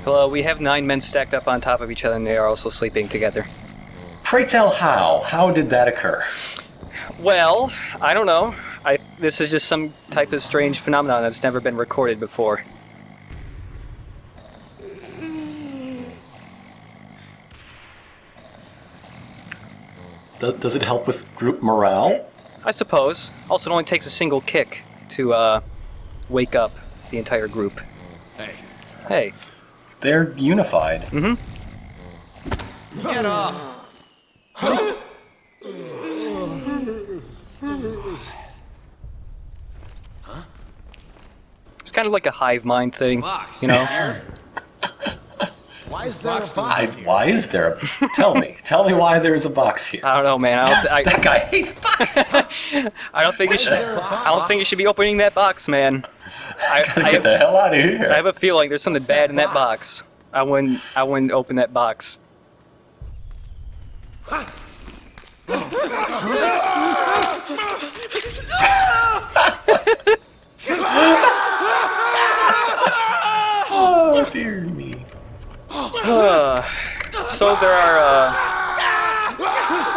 Well, we have 9 men stacked up on top of each other, and they are also sleeping together. Pray tell how? How did that occur? Well, I don't know. This is just some type of strange phenomenon that's never been recorded before. Does it help with group morale? I suppose. Also, it only takes a single kick to wake up the entire group. Hey. Hey. They're unified. Mm-hmm. Get up! It's kind of like a hive mind thing, you know? Why is there a box here? Why is there a... Tell me why there's a box here. I don't know, man. That guy hates boxes. I don't think you should be opening that box, man. Get the hell out of here. I have a feeling there's something bad in that box. I wouldn't open that box. Oh, dear me. So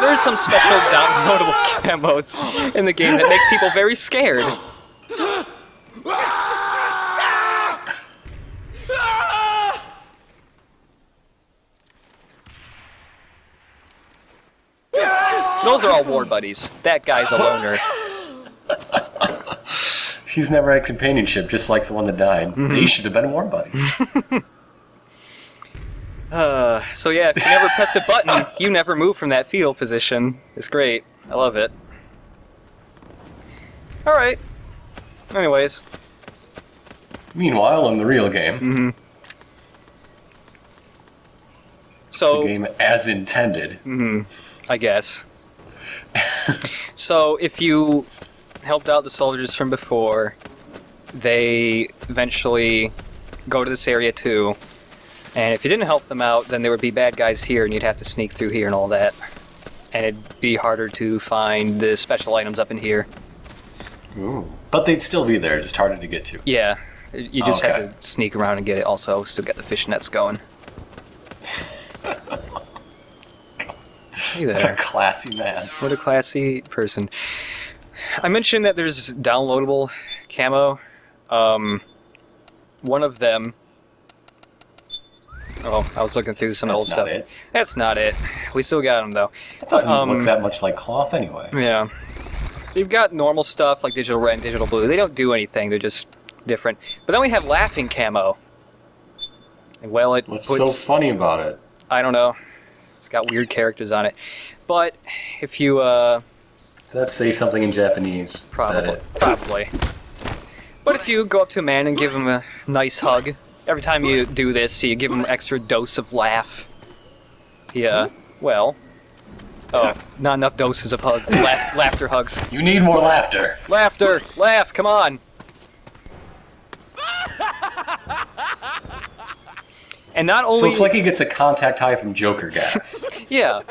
there's some special downloadable camos in the game that make people very scared. Those are all war buddies. That guy's a loner. He's never had companionship, just like the one that died. Mm-hmm. They should have been war buddies. So yeah, if you never press a button, you never move from that fetal position. It's great. I love it. Alright. Anyways. Meanwhile, in the real game. Mm-hmm. So, the game as intended. Mm-hmm. I guess. So, if you helped out the soldiers from before, they eventually go to this area too. And if you didn't help them out, then there would be bad guys here, and you'd have to sneak through here and all that. And it'd be harder to find the special items up in here. Ooh. But they'd still be there, just harder to get to. Yeah, you just have to sneak around and get it. Also, still get the fish nets going. Hey there. What a classy man. What a classy person. I mentioned that there's downloadable camo. One of them... Oh, I was looking through some old stuff. That's not it. We still got them, though. It doesn't look that much like cloth anyway. Yeah. You've got normal stuff like digital red and digital blue. They don't do anything. They're just different. But then we have laughing camo. And well, what's so funny about it? I don't know. It's got weird characters on it. But if you... Does that say something in Japanese? Probably. Probably. But if you go up to a man and give him a nice hug... Every time you do this, you give him an extra dose of laugh. Yeah, well... Oh, not enough doses of hugs. Laughter hugs. You need more laughter. Laughter! Laugh, come on! And not only... So it's like he gets a contact high from Joker gas. Yeah.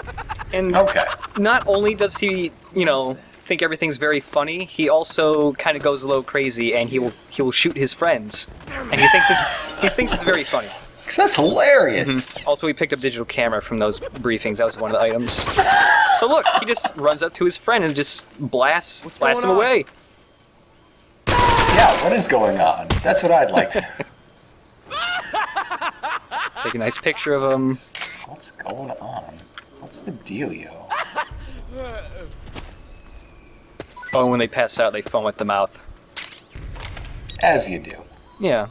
And okay. Not only does he, think everything's very funny, he also kind of goes a little crazy, and he will shoot his friends. And he thinks it's very funny. Because that's hilarious. Mm-hmm. Also, we picked up digital camera from those briefings. That was one of the items. So look, he just runs up to his friend and just blasts him away. Yeah, what is going on? That's what I'd like to... Take a nice picture of him. What's going on? What's the dealio? Oh, and when they pass out, they foam at the mouth. As you do. Yeah.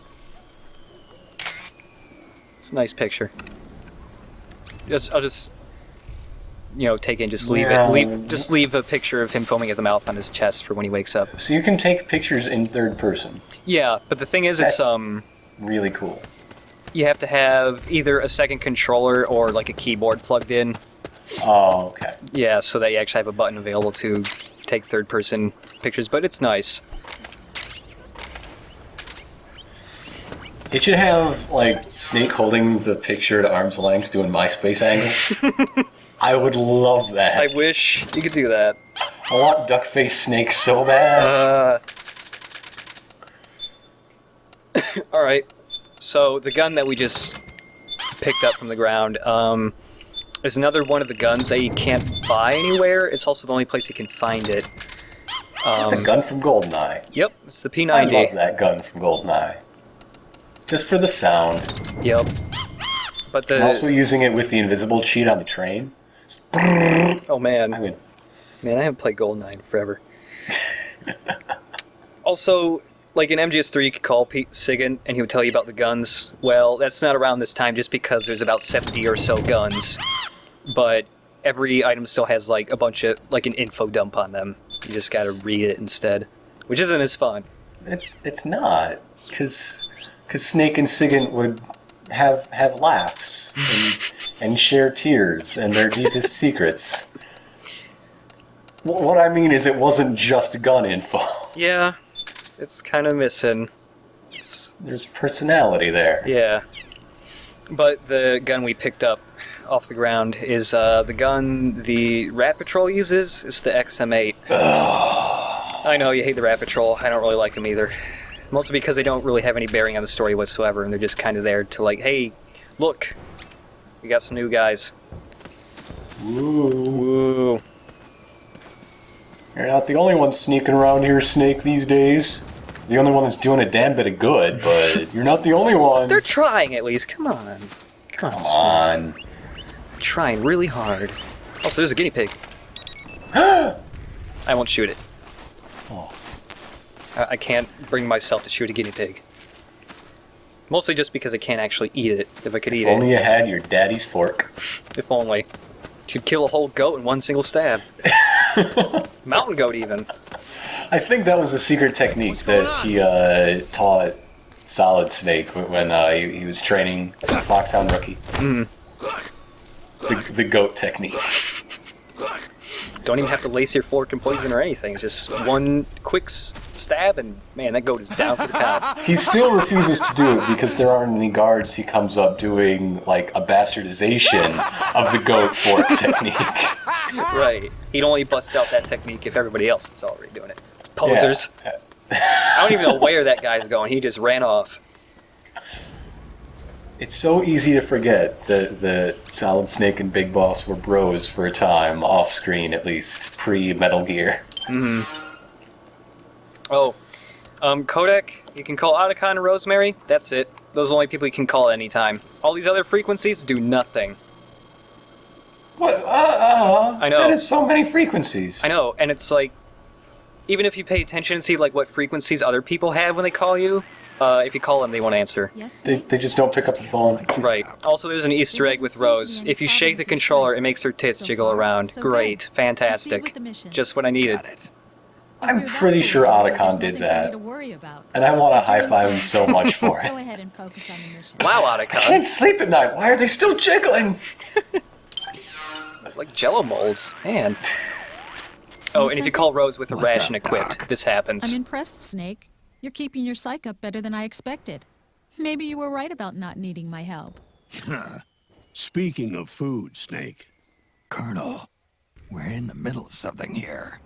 It's a nice picture. I'll just take it and just leave it. Just leave a picture of him foaming at the mouth on his chest for when he wakes up. So you can take pictures in third person. Yeah, but the thing is, that's it's really cool. You have to have either a second controller or like a keyboard plugged in. Oh, okay. Yeah, so that you actually have a button available to take third person pictures, but it's nice. It should have, like, Snake holding the picture at arm's length doing MySpace angles. I would love that. I wish you could do that. I want Duckface Snake so bad. Alright. So, the gun that we just picked up from the ground. There's another one of the guns that you can't buy anywhere. It's also the only place you can find it. It's a gun from GoldenEye. Yep, it's the P90. I love that gun from GoldenEye. Just for the sound. Yep. But I'm also using it with the invisible cheat on the train. Oh man. I mean, Man, I haven't played GoldenEye in forever. Also, like in MGS3, you could call Sigan and he would tell you about the guns. Well, that's not around this time just because there's about 70 or so guns. But every item still has like a bunch of, like an info dump on them. You just gotta read it instead. Which isn't as fun. it's not. Because Snake and Sigan would have laughs and share tears and their deepest secrets. What I mean is it wasn't just gun info. Yeah, it's kind of missing. There's personality there. Yeah. But the gun we picked up off the ground is the gun the Rat Patrol uses. It's the XM8. I know, you hate the Rat Patrol. I don't really like them either. Mostly because they don't really have any bearing on the story whatsoever, and they're just kind of there to like, hey, look, we got some new guys. Woo. You're not the only one sneaking around here, Snake, these days. The only one that's doing a damn bit of good, but you're not the only one. They're trying at least. Come on. Come on. Trying really hard. Also, there's a guinea pig. I won't shoot it. Oh. I can't bring myself to shoot a guinea pig. Mostly just because I can't actually eat it. If I could eat If only it. you had your daddy's fork. If only. Could kill a whole goat in one single stab. Mountain goat, even. I think that was a secret technique that he taught Solid Snake when he was training as a Foxhound rookie. The goat technique. Don't even have to lace your fork and poison or anything. It's just one quick stab, and man, that goat is down for the count. He still refuses to do it because there aren't any guards. He comes up doing like a bastardization of the goat fork technique. Right. He'd only bust out that technique if everybody else was already doing it. Posers. Yeah. I don't even know where that guy's going. He just ran off. It's so easy to forget that the Solid Snake and Big Boss were bros for a time, off screen at least, pre-Metal Gear. Oh, Kodak, you can call Otacon and Rosemary. That's it. Those are the only people you can call at any time. All these other frequencies do nothing. What? I know. That is so many frequencies. I know, and it's like, even if you pay attention and see like what frequencies other people have when they call you, if you call them, they won't answer. Yes, They just don't pick up the phone. Right. Also, there's an Easter egg with Rose. If you shake the controller, it makes her tits jiggle around. Great. Fantastic. Just what I needed. Got it. I'm pretty sure Otacon did that. And I want to high-five him so much for Go it. ahead and focus on the mission. Wow, I Otacon. can't sleep at night. Why are they still jiggling? Like Jello molds. Man. Oh, and if you call Rose with a What's ration up, equipped, Doc? this happens. I'm impressed, Snake. You're keeping your psych up better than I expected. Maybe you were right about not needing my help. Speaking of food, Snake, Colonel, we're in the middle of something here.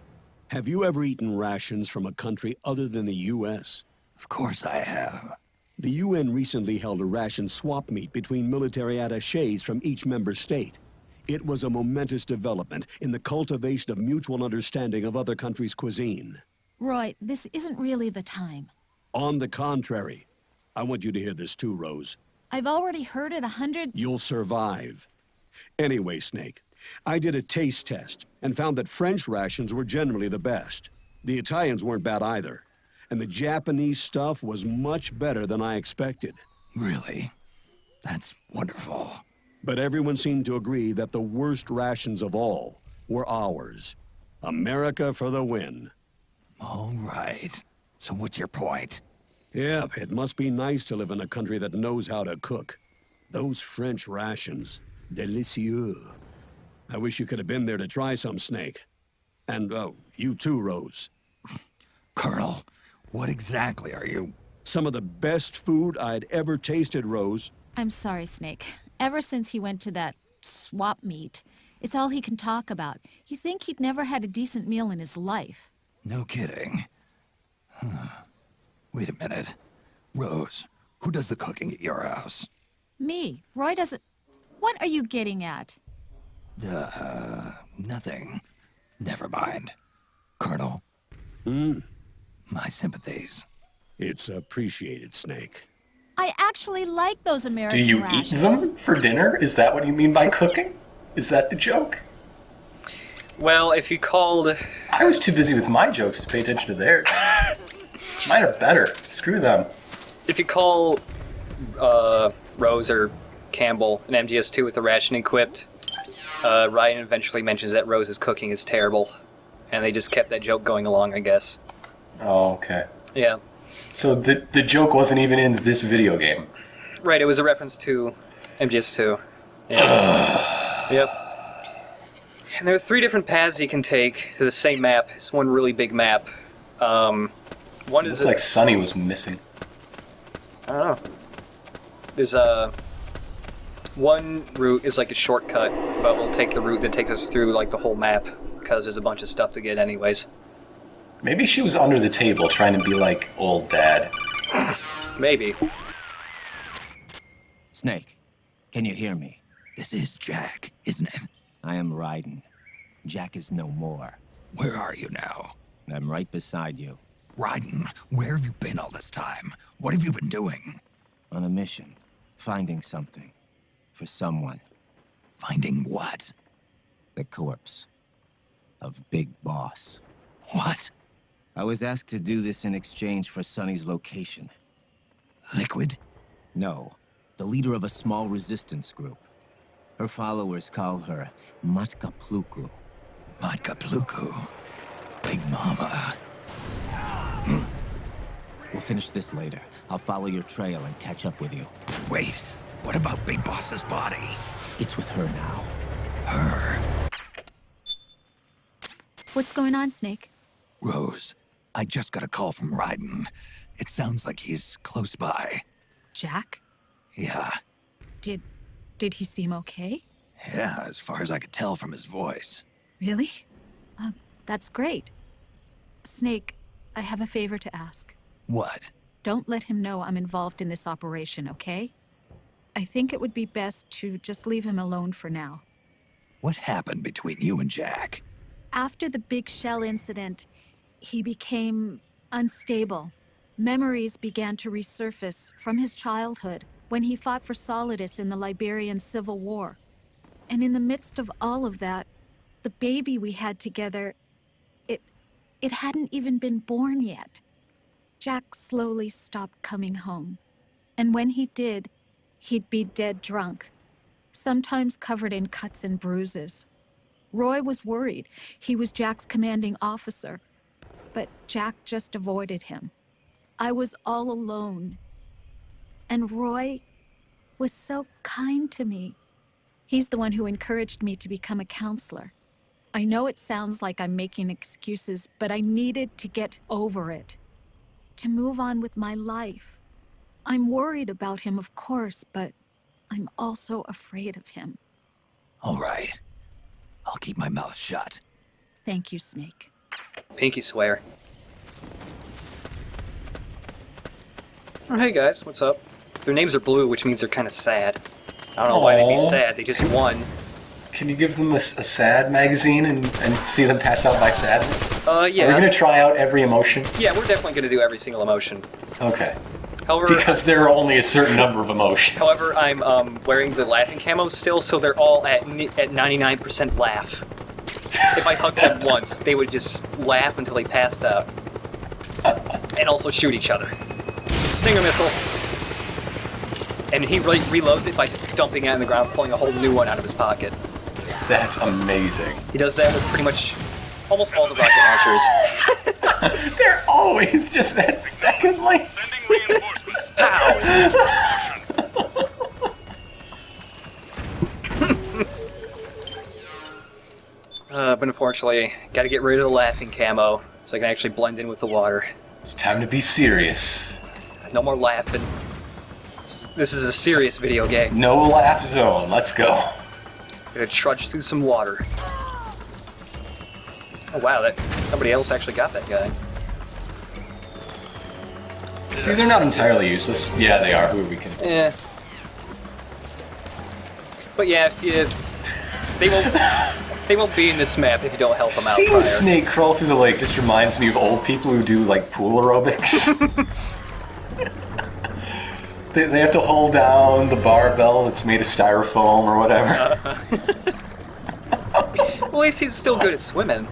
have you ever eaten rations from a country other than the U.S.? Of course I have. The UN recently held a ration swap meet between military attachés from each member state. It was a momentous development in the cultivation of mutual understanding of other countries' cuisine. Roy, this isn't really the time. On the contrary, I want you to hear this too, Rose. I've already heard it 100... You'll survive. Anyway, Snake, I did a taste test and found that French rations were generally the best. The Italians weren't bad either. And the Japanese stuff was much better than I expected. Really? That's wonderful. But everyone seemed to agree that the worst rations of all were ours. America for the win. All right. So what's your point? Yep, it must be nice to live in a country that knows how to cook. Those French rations, délicieux. I wish you could have been there to try some, Snake. And, oh, you too, Rose. Colonel, what exactly are you... Some of the best food I'd ever tasted, Rose. I'm sorry, Snake. Ever since he went to that swap meet, it's all he can talk about. You think he'd never had a decent meal in his life. No kidding. Wait a minute. Rose, who does the cooking at your house? Me. Roy doesn't... What are you getting at? Nothing. Never mind. Colonel, my sympathies. It's appreciated, Snake. I actually like those American Do you rations. eat them for dinner? Is that what you mean by cooking? Is that the joke? Well, if you called... I was too busy with my jokes to pay attention to theirs. Mine are better. Screw them. If you call Rose or Campbell an MGS2 with a ration equipped, Ryan eventually mentions that Rose's cooking is terrible. And they just kept that joke going along, I guess. Oh, okay. Yeah. So the joke wasn't even in this video game. Right, it was a reference to MGS2. Yeah. Yep. And there are 3 different paths you can take to the same map. It's one really big map. One It is looked like Sunny was missing. I don't know. There's one route is like a shortcut, but we'll take the route that takes us through like the whole map because there's a bunch of stuff to get anyways. Maybe she was under the table trying to be like old dad. Maybe. Snake, can you hear me? This is Jack, isn't it? I am Raiden. Jack is no more. Where are you now? I'm right beside you. Raiden, where have you been all this time? What have you been doing? On a mission. Finding something. For someone. Finding what? The corpse. Of Big Boss. What? I was asked to do this in exchange for Sonny's location. Liquid? No. The leader of a small resistance group. Her followers call her Matka Pluku. Matka Pluku. Big Mama. We'll finish this later. I'll follow your trail and catch up with you. Wait, what about Big Boss's body? It's with her now. Her. What's going on, Snake? Rose, I just got a call from Raiden. It sounds like he's close by. Jack? Yeah, Did he seem okay? yeah, as far as I could tell from his voice. Really? That's great. Snake, I have a favor to ask. What? Don't let him know I'm involved in this operation, okay? I think it would be best to just leave him alone for now. What happened between you and Jack? After the Big Shell incident, he became unstable. Memories began to resurface from his childhood when he fought for Solidus in the Liberian Civil War. And in the midst of all of that, the baby we had together, it hadn't even been born yet. Jack slowly stopped coming home. And when he did, he'd be dead drunk, sometimes covered in cuts and bruises. Roy was worried. He was Jack's commanding officer. But Jack just avoided him. I was all alone. And Roy was so kind to me. He's the one who encouraged me to become a counselor. I know it sounds like I'm making excuses, but I needed to get over it. To move on with my life. I'm worried about him, of course, but I'm also afraid of him. All right. I'll keep my mouth shut. Thank you, Snake. Pinky swear. Oh, hey guys, what's up? Their names are blue, which means they're kind of sad. I don't know why they'd be Aw. sad, they just won. Can you give them a sad magazine and see them pass out by sadness? Yeah. Are we going to try out every emotion? Yeah, we're definitely going to do every single emotion. Okay. However, Because there are only a certain number of emotions. however, I'm wearing the laughing camo still, so they're all at 99% laugh. If I hugged them once, they would just laugh until they passed out. And also shoot each other. Stinger missile. And he reloads it by just dumping it on the ground, pulling a whole new one out of his pocket. That's amazing. He does that with pretty much almost all the rocket launchers. They're always just that second length. Pow! But unfortunately, gotta get rid of the laughing camo so I can actually blend in with the water. It's time to be serious. No more laughing. This is a serious video game. No laugh zone. Let's go. Gonna trudge through some water. Oh wow, that somebody else actually got that guy. See, they're not entirely useless. Yeah, they are. Who are we kidding? Eh. But yeah, if you, they won't be in this map if you don't help them out. Seeing prior. Snake crawl through the lake just reminds me of old people who do like pool aerobics. they have to hold down the barbell that's made of styrofoam or whatever. Well, at least he's still good at swimming.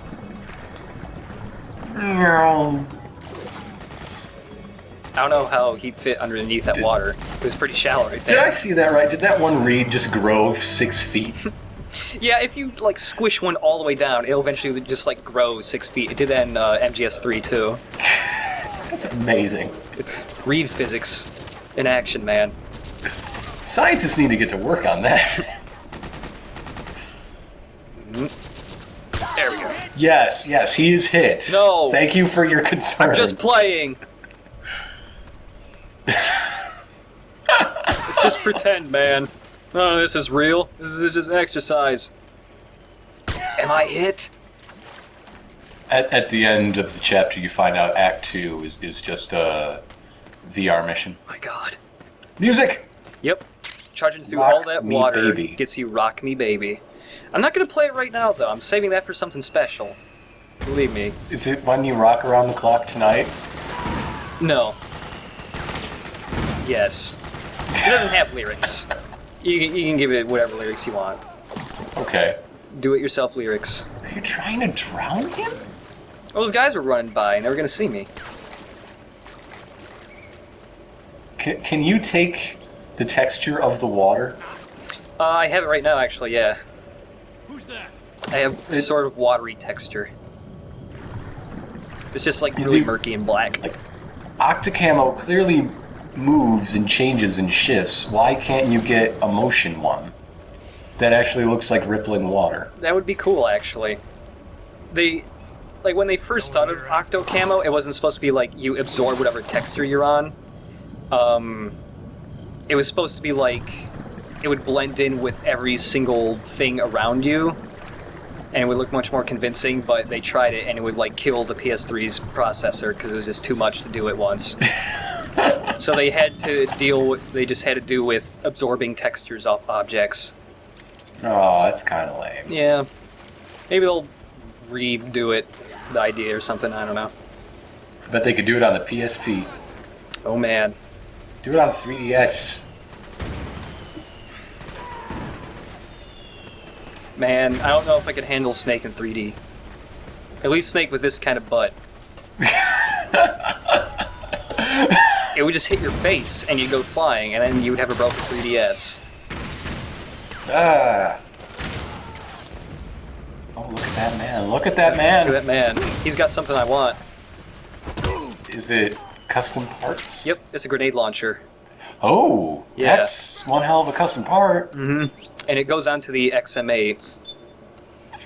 I don't know how he'd fit underneath that water. It was pretty shallow right there. Did I see that right? Did that one reed just grow 6 feet? Yeah, if you like squish one all the way down, it'll eventually just like grow 6 feet. It did that in MGS3 too. That's amazing. It's reed physics in action, man. Scientists need to get to work on that. There we go. Yes, he is hit. No. Thank you for your concern. I'm just playing. It's just pretend, man. No, this is real. This is just an exercise. Am I hit? At the end of the chapter, you find out Act 2 is just a VR mission. My God. Music! Yep. Charging through Rock all that Me water Baby. gets you Rock Me Baby. I'm not going to play it right now, though. I'm saving that for something special. Believe me. Is it when you rock around the clock tonight? No. Yes. It doesn't have lyrics. You can give it whatever lyrics you want. Okay. Do-it-yourself lyrics. Are you trying to drown him? Well, those guys were running by and they were going to see me. Can you take the texture of the water? I have it right now, actually, yeah. Who's that? I have sort of watery texture. It's just like really murky and black. Octocamo clearly moves and changes and shifts. Why can't you get a motion one that actually looks like rippling water? That would be cool, actually. Like when they first thought of Octo Camo, it wasn't supposed to be like you absorb whatever texture you're on. It was supposed to be like it would blend in with every single thing around you, and it would look much more convincing. But they tried it, and it would like kill the PS3's processor because it was just too much to do at once. So they had to they just had to do with absorbing textures off objects. Oh, that's kind of lame. Yeah. Maybe they'll redo it, the idea or something, I don't know. I bet they could do it on the PSP. Oh man. Do it on 3DS. Man, I don't know if I could handle Snake in 3D. At least Snake with this kind of butt. It would just hit your face and you'd go flying, and then you would have a broken 3DS. Ah. Oh, look at that man. Look at that man. Look at that man. He's got something I want. Is it custom parts? Yep, it's a grenade launcher. Oh, Yeah. that's one hell of a custom part. Mm-hmm. And it goes onto the XM8.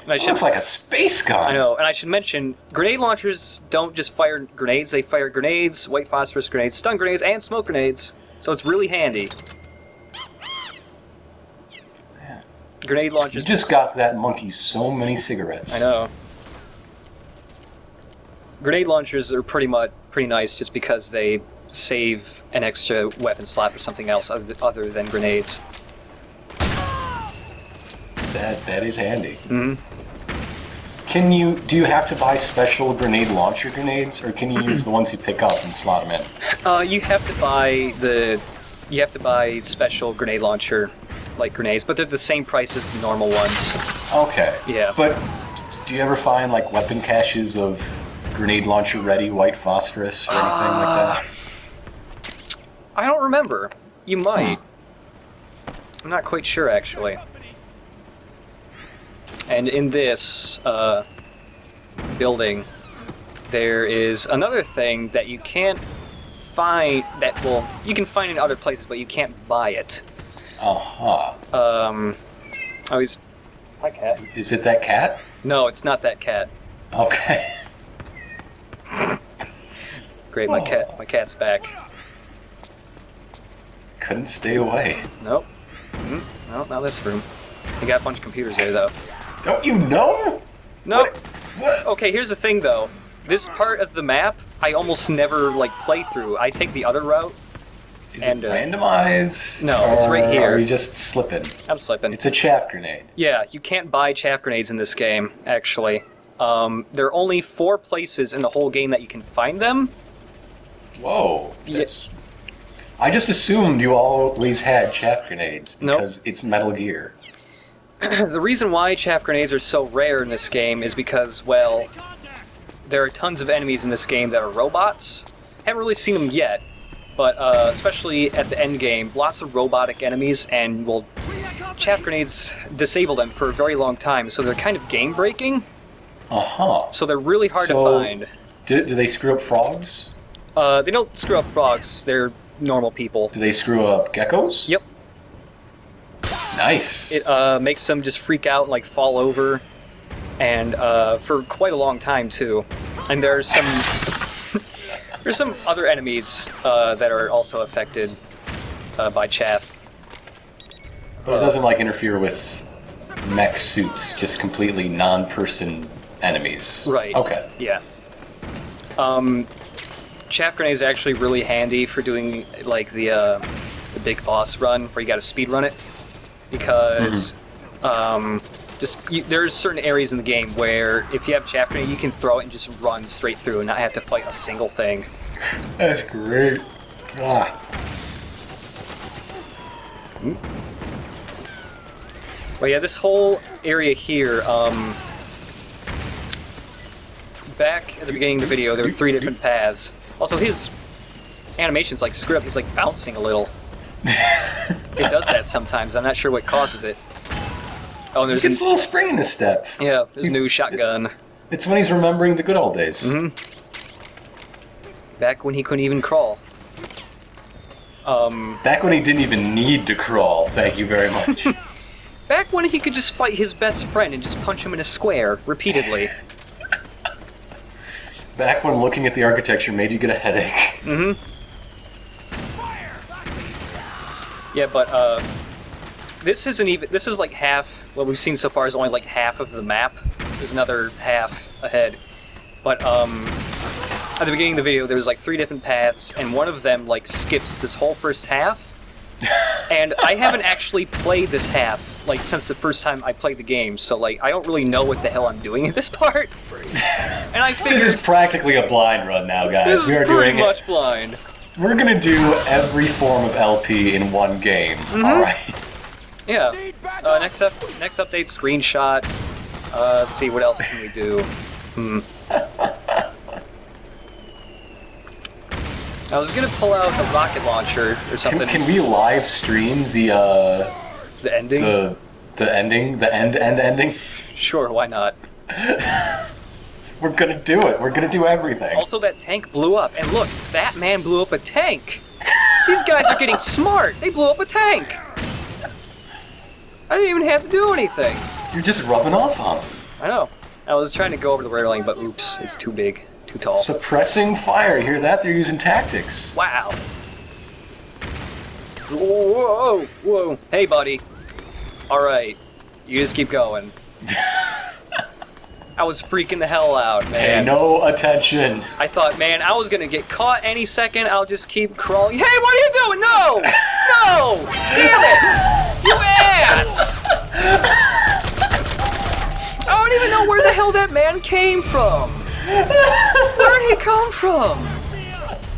And It looks like a space gun. I know, and I should mention, grenade launchers don't just fire grenades, they fire grenades, white phosphorus grenades, stun grenades, and smoke grenades. So it's really handy. Man. Grenade You launchers... just got that monkey so many cigarettes. I know. Grenade launchers are pretty nice just because they save an extra weapon slot for something else other than grenades. That is handy. Mm-hmm. Do you have to buy special grenade launcher grenades, or can you use the ones you pick up and slot them in? You have to buy special grenade launcher like grenades, but they're the same price as the normal ones. Okay. Yeah. But do you ever find like weapon caches of grenade launcher ready white phosphorus or anything like that? I don't remember. You might. I'm not quite sure actually. And in this building, there is another thing that you can't find. You can find in other places, but you can't buy it. Uh-huh. Hi, cat. Is it that cat? No, it's not that cat. Okay. Great, my cat's back. Couldn't stay away. Nope. No, not this room. You got a bunch of computers there, though. Don't you know? No. What? Okay, here's the thing, though. This part of the map, I almost never, play through. I take the other route. Is And, it randomized? no, it's right or here. Are you just slipping? I'm slipping. It's a chaff grenade. Yeah, you can't buy chaff grenades in this game, actually. There are only 4 places in the whole game that you can find them. Whoa. That's... I just assumed you always had chaff grenades because it's Metal Gear. The reason why chaff grenades are so rare in this game is because, well, there are tons of enemies in this game that are robots. Haven't really seen them yet, but especially at the end game, lots of robotic enemies, and, well, chaff grenades disable them for a very long time, so they're kind of game-breaking. Uh-huh. So they're really hard to find. Do they screw up frogs? They don't screw up frogs, they're normal people. Do they screw up geckos? Yep. Nice. It makes them just freak out and like fall over, and for quite a long time too. And there's some other enemies that are also affected by chaff. But it doesn't like interfere with mech suits, just completely non-person enemies. Right. Okay. Yeah. Chaff grenade is actually really handy for doing like the big boss run where you got to speed run it, because there's certain areas in the game where if you have chaff grenade, you can throw it and just run straight through and not have to fight a single thing. That's great. Ah. Well, yeah, this whole area here, back at the beginning of the video, there were 3 different paths. Also, his animation's like screwed up. He's like bouncing a little. It does that sometimes. I'm not sure what causes it. Oh, and there's He gets a little spring in his step. yeah, there's a new shotgun. It's when he's remembering the good old days. Mm-hmm. Back when he couldn't even crawl. Back when he didn't even need to crawl, thank you very much. Back when he could just fight his best friend and just punch him in a square repeatedly. Back when looking at the architecture made you get a headache. Mm-hmm. Yeah, but this isn't even. This is like half. What we've seen so far is only like half of the map. There's another half ahead. But at the beginning of the video, there was like 3 different paths, and one of them like skips this whole first half. And I haven't actually played this half like since the first time I played the game, so like I don't really know what the hell I'm doing at this part. And I figured This is practically a blind run now, guys. this is We are pretty doing much blind. We're gonna do every form of LP in one game. Alright. Yeah. Next update screenshot. Let's see, what else can we do? I was gonna pull out a rocket launcher or something. Can we live stream the ending? the ending? The ending? Sure, why not? We're gonna do it. We're gonna do everything. Also, that tank blew up, and look, that man blew up a tank. These guys are getting smart. They blew up a tank. I didn't even have to do anything. You're just rubbing off on them. I know. I was trying to go over the railing, but oops, it's too big, too tall. Suppressing fire. You hear that? They're using tactics. Wow. Whoa, whoa. Hey, buddy. All right, you just keep going. I was freaking the hell out, man. Pay no attention. I thought, man, I was gonna get caught any second. I'll just keep crawling. Hey, what are you doing? No! No! Damn it! You ass! I don't even know where the hell that man came from. Where did he come from?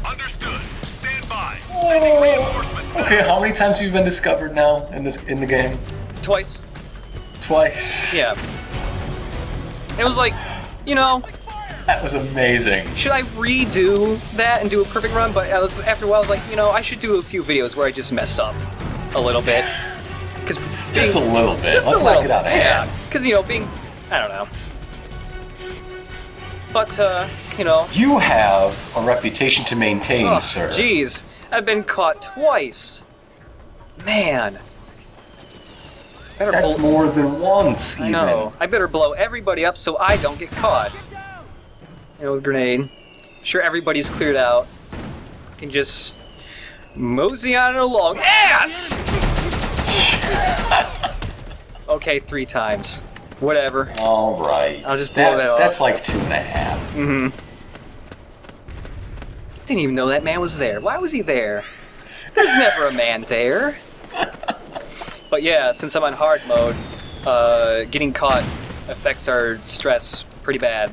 Understood. Stand by. Okay, how many times have you been discovered now in the game? Twice. Twice. Yeah. It was like, you know, That was amazing. should I redo that and do a perfect run? But after a while, I was like, you know, I should do a few videos where I just mess up a little bit. Just a little bit. Just Let's a not little get out of hand. Yeah, because, you know, I don't know. But, you know. You have a reputation to maintain, Oh, sir. jeez. I've been caught twice. Man. That's more than once, I even. know. I better blow everybody up so I don't get caught. You know, with a grenade. Sure, everybody's cleared out. Can just mosey on along. Ass! Okay, 3 times. Whatever. All right. I'll just blow that off. That's like 2.5. Mm-hmm. Didn't even know that man was there. Why was he there? There's never a man there. But yeah, since I'm on hard mode, getting caught affects our stress pretty bad.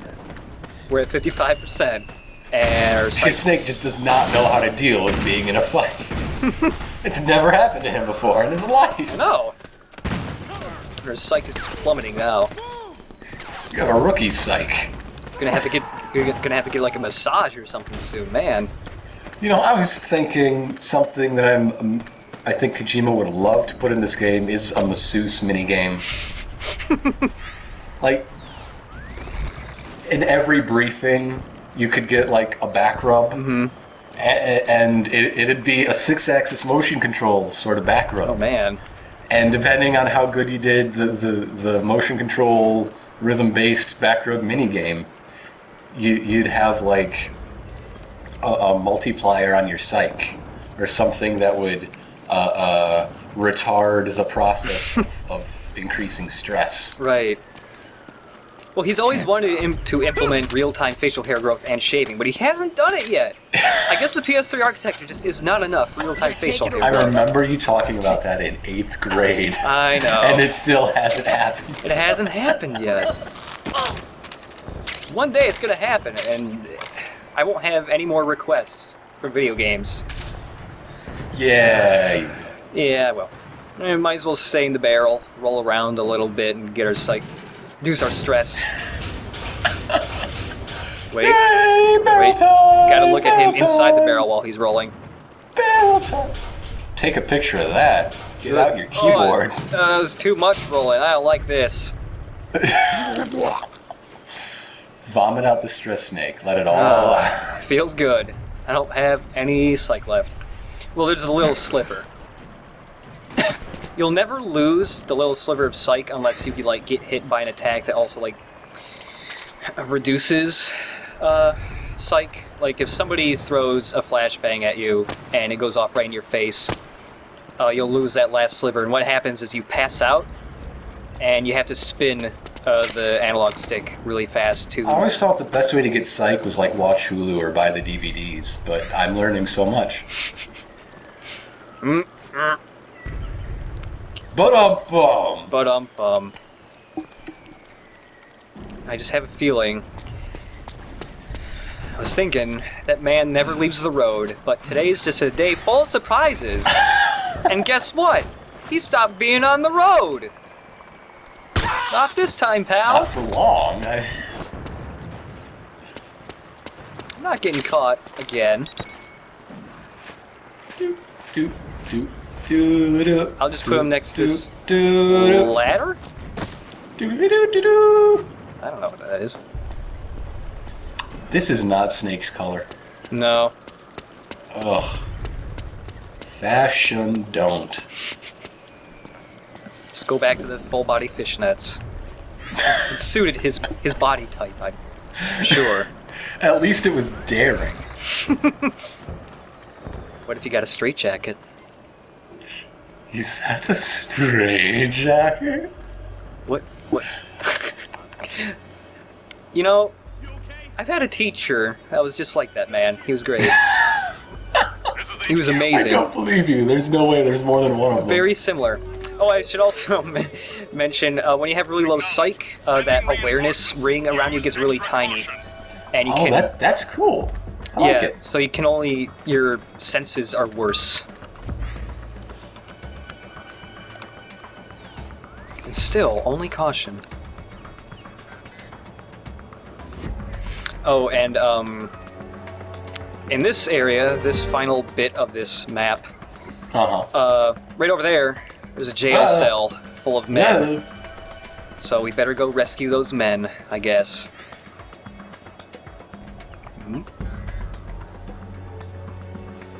We're at 55%, and our Because Snake just does not know how to deal with being in a fight. It's never happened to him before in his life. no. Our psych is just plummeting now. You have a rookie psych. You're gonna have to get like a massage or something soon, man. You know, I was thinking something that I think Kojima would love to put in this game is a masseuse minigame. Like, in every briefing, you could get like a back rub, and it'd be a 6-axis motion control sort of back rub. Oh man. And depending on how good you did the motion control rhythm-based back rub minigame, you'd have like a multiplier on your psych, or something that would retard the process of increasing stress. Right. Well, he's always wanted to implement real-time facial hair growth and shaving, but he hasn't done it yet. I guess the PS3 architecture just is not enough real-time facial hair I growth. remember you talking about that in 8th grade. I know. And it still hasn't happened. It hasn't happened yet. One day it's gonna happen, and I won't have any more requests for video games. Yeah, you do. Yeah, well, we might as well stay in the barrel, roll around a little bit, and get our psych, reduce our stress. Wait, Yay, barrel wait, time, gotta look at him barrel inside the time, barrel while he's rolling. barrel time. Take a picture of that. Get out your keyboard. There's too much rolling. I don't like this. Vomit out the stress snake. Let it all out. Feels good. I don't have any psych left. Well, there's a little sliver. You'll never lose the little sliver of psych unless you like get hit by an attack that also like reduces psych. Like if somebody throws a flashbang at you and it goes off right in your face, you'll lose that last sliver. And what happens is you pass out, and you have to spin the analog stick really fast to. I always thought the best way to get psych was like watch Hulu or buy the DVDs, but I'm learning so much. But I just have a feeling. I was thinking that man never leaves the road, but today's just a day full of surprises. And guess what? He stopped being on the road. Not this time, pal. Not for long. I'm not getting caught again. I'll just put him next to this ladder? I don't know what that is. This is not Snake's color. No. Ugh. Fashion don't. Just go back to the full body fishnets. It suited his body type, I'm sure. At least it was daring. What if you got a straight jacket? Is that a straight jacket? What? You know, I've had a teacher that was just like that, man. He was great. He was I amazing. don't believe you. There's no way there's more than one of them. Very similar. Oh, I should also mention, when you have really low psych, that awareness ring around you gets really tiny. And you can... that's cool. I like it. So you can only... Your senses are worse. And still, only caution. Oh, and, in this area, this final bit of this map, right over there, there's a jail cell full of men. Yeah. So we better go rescue those men, I guess.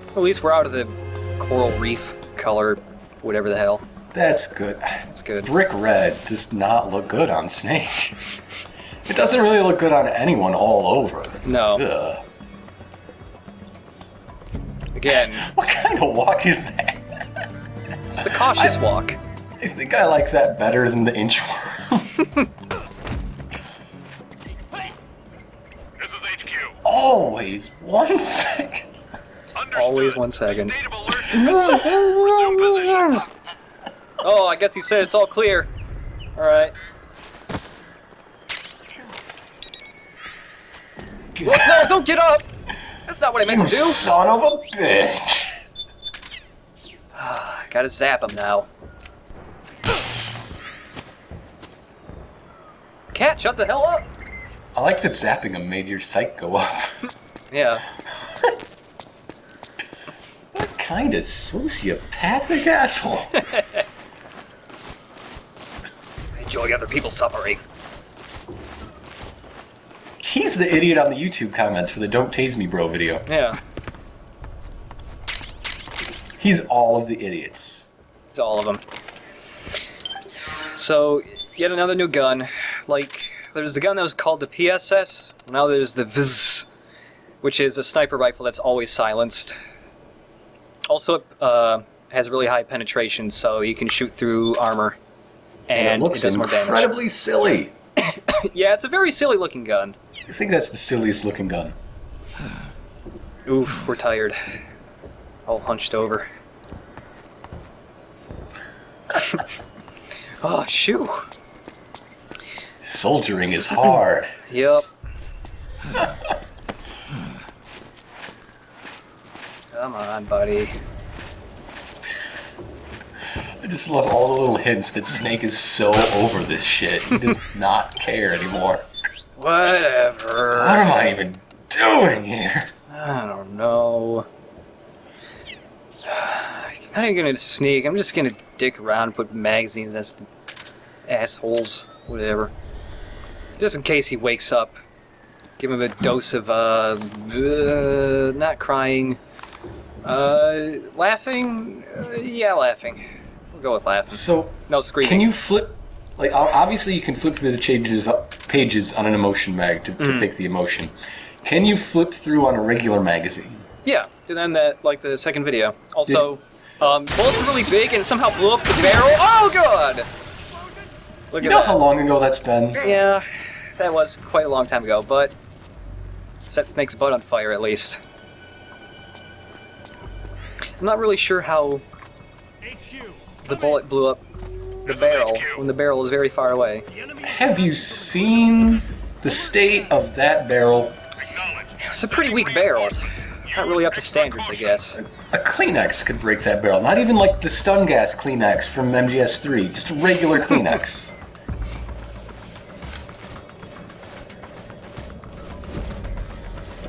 At least we're out of the coral reef color, whatever the hell. That's good. That's good. Brick red does not look good on Snake. It doesn't really look good on anyone all over. No. Ugh. Again, What kind of walk is that? it's the cautious walk. I think I like that better than the inchworm. This is HQ. Always 1 second. Understood. Always 1 second. State of alert Oh, I guess he said it's all clear. Alright. Look, no, don't get up! That's not what I meant You to do! son of a bitch! Gotta zap him now. Cat, shut the hell up! I like that zapping him made your psych go up. Yeah. What kind of sociopathic asshole? I enjoy other people suffering. He's the idiot on the YouTube comments for the Don't Tase Me Bro video. Yeah. He's all of the idiots. It's all of them. So, yet another new gun. Like, there's the gun that was called the PSS. Now there's the VZ, which is a sniper rifle that's always silenced. Also, it has really high penetration, so you can shoot through armor. And it looks does more damage. incredibly silly. Yeah, it's a very silly looking gun. I think that's the silliest looking gun. Oof, we're tired. All hunched over. Oh, shoo. Soldiering is hard. Yep. Come on, buddy. I just love all the little hints that Snake is so over this shit. He does not care anymore. Whatever. What am I even doing here? I don't know. I'm not even gonna sneak. I'm just gonna dick around and put magazines as assholes. Whatever. Just in case he wakes up. Give him a dose of, not crying. Laughing? Yeah, laughing. We'll go with laughing. So, No screaming. can you flip... Like, obviously you can flip through the pages on an emotion mag to pick the emotion. Can you flip through on a regular magazine? Yeah, did end that, like, the second video. Also, bullets are really big and somehow blew up the barrel. Oh, God! Look You at know that. how long ago that's been? Yeah, that was quite a long time ago, but set Snake's butt on fire at least. I'm not really sure how the bullet blew up the barrel when the barrel is very far away. Have you seen the state of that barrel? It's a pretty weak barrel. Not really up to standards, I guess. A Kleenex could break that barrel. Not even like the stun gas Kleenex from MGS3. Just a regular Kleenex.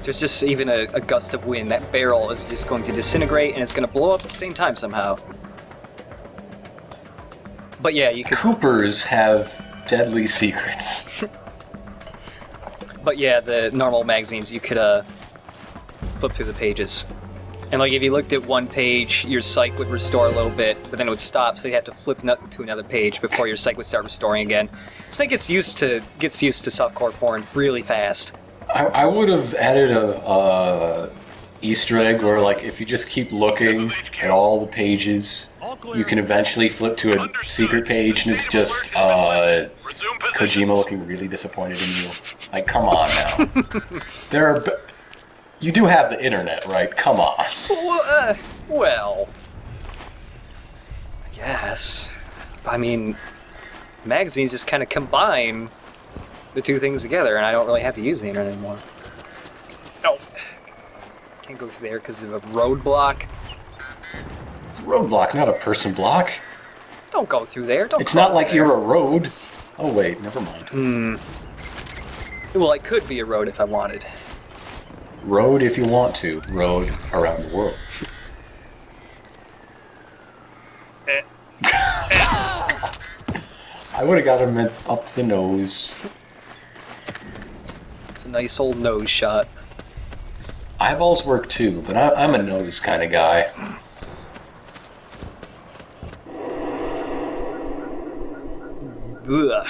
There's just even a gust of wind. That barrel is just going to disintegrate and it's going to blow up at the same time somehow. But yeah, you could... Coopers have deadly secrets. But yeah, the normal magazines, you could flip through the pages. And like if you looked at one page, your psych would restore a little bit, but then it would stop, so you have to flip to another page before your psych would start restoring again. Snake gets used to softcore porn really fast. I would have added a Easter egg where, like, if you just keep looking at all the pages, you can eventually flip to a secret page, and it's just Kojima looking really disappointed in you. Like, come on now. You do have the internet, right? Come on. Well, I guess. I mean, magazines just kind of combine the two things together, and I don't really have to use the internet anymore. Oh, can't go through there because of a roadblock. It's a roadblock, not a person block. Don't go through there. Don't. It's not like you're a road. Oh wait, never mind. Well, it could be a road if I wanted. Road if you want to. Road around the world. I would have got him up the nose. It's a nice old nose shot. Eyeballs work too, but I'm a nose kind of guy. Ugh.